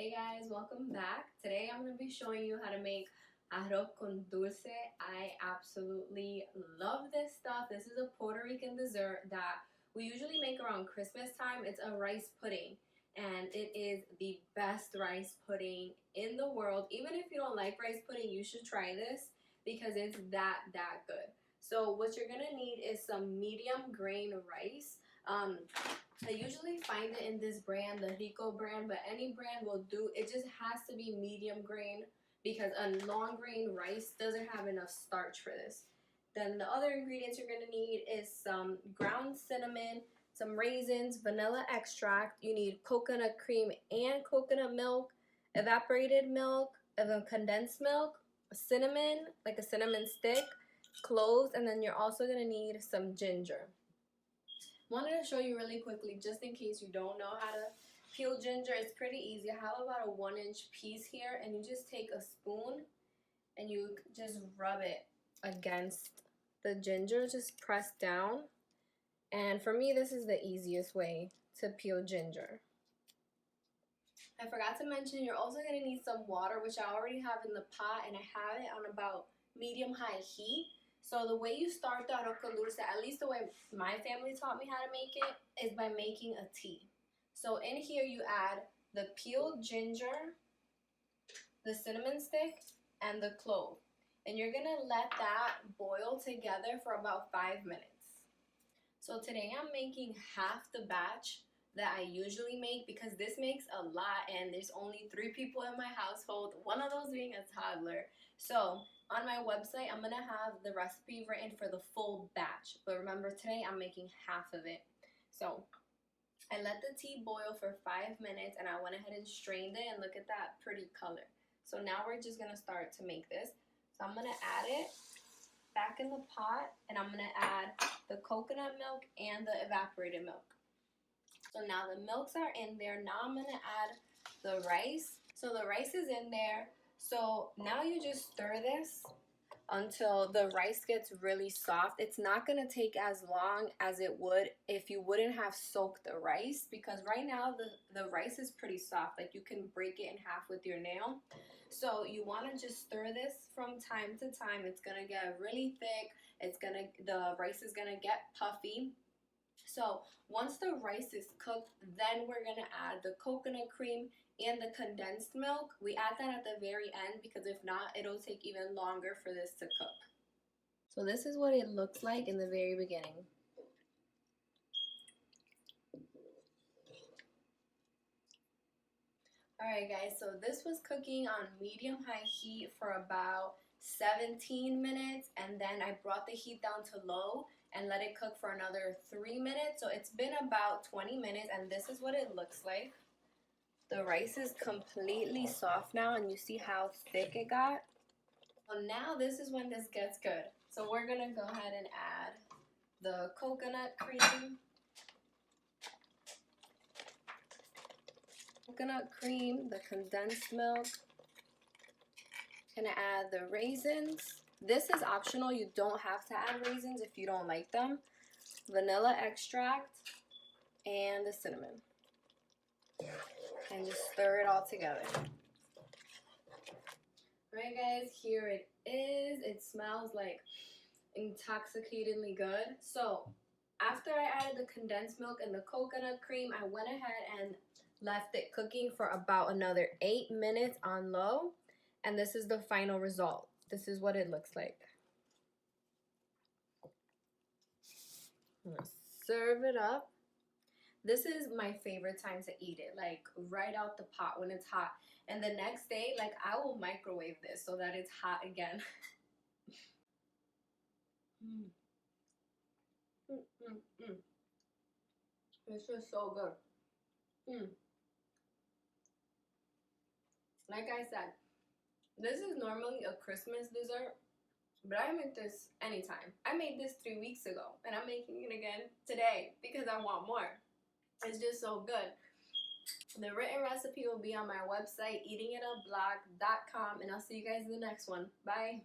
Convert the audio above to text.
Hey guys, welcome back. Today I'm going to be showing you how to make arroz con dulce. I absolutely love this stuff. This is a Puerto Rican dessert that we usually make around Christmas time. It's a rice pudding and it is the best rice pudding in the world. Even if you don't like rice pudding, you should try this because it's that good. So what you're going to need is some medium grain rice. I usually find it in this brand, the Rico brand, but any brand will do. It just has to be medium grain because a long grain rice doesn't have enough starch for this. Then the other ingredients you're going to need is some ground cinnamon, some raisins, vanilla extract. You need coconut cream and coconut milk, evaporated milk, condensed milk, cinnamon, like a cinnamon stick, cloves, and then you're also going to need some ginger. Wanted to show you really quickly, just in case you don't know how to peel ginger. It's pretty easy. I have about a 1-inch piece here, and you just take a spoon and you just rub it against the ginger. Just press down. And for me, this is the easiest way to peel ginger. I forgot to mention, you're also going to need some water, which I already have in the pot, and I have it on about medium-high heat. So the way you start the arroz con dulce, at least the way my family taught me how to make it, is by making a tea. So in here you add the peeled ginger, the cinnamon stick, and the clove. And you're going to let that boil together for about 5 minutes. So today I'm making half the batch that I usually make because this makes a lot and there's only 3 people in my household, one of those being a toddler. So on my website, I'm going to have the recipe written for the full batch. But remember, today I'm making half of it. So I let the tea boil for 5 minutes and I went ahead and strained it, and look at that pretty color. So now we're just going to start to make this. So I'm going to add it back in the pot, and I'm going to add the coconut milk and the evaporated milk. So now the milks are in there. Now I'm going to add the rice. So the rice is in there. So now you just stir this until the rice gets really soft. It's not going to take as long as it would if you wouldn't have soaked the rice, because right now the rice is pretty soft. Like, you can break it in half with your nail. So you want to just stir this from time to time. It's going to get really thick. The rice is going to get puffy. So once the rice is cooked, then we're going to add the coconut cream and the condensed milk. We add that at the very end because if not, it'll take even longer for this to cook. So this is what it looks like in the very beginning. Alright guys, so this was cooking on medium-high heat for about 17 minutes, and then I brought the heat down to low and let it cook for another 3 minutes. So it's been about 20 minutes, and this is what it looks like. The rice is completely soft now, and you see how thick it got. So now this is when this gets good. So we're going to go ahead and add the coconut cream. The condensed milk. Gonna add the raisins. This is optional. You don't have to add raisins if you don't like them. Vanilla extract and the cinnamon. And just stir it all together. Alright guys, here it is. It smells like intoxicatingly good. So after I added the condensed milk and the coconut cream, I went ahead and left it cooking for about another 8 minutes on low. And this is the final result. This is what it looks like. I'm gonna serve it up. This is my favorite time to eat it, like right out the pot when it's hot. And the next day, like, I will microwave this so that it's hot again. It's just so good. Like I said, this is normally a Christmas dessert, but I make this anytime. I made this 3 weeks ago, and I'm making it again today because I want more. It's just so good. The written recipe will be on my website, eatingitablog.com, and I'll see you guys in the next one. Bye.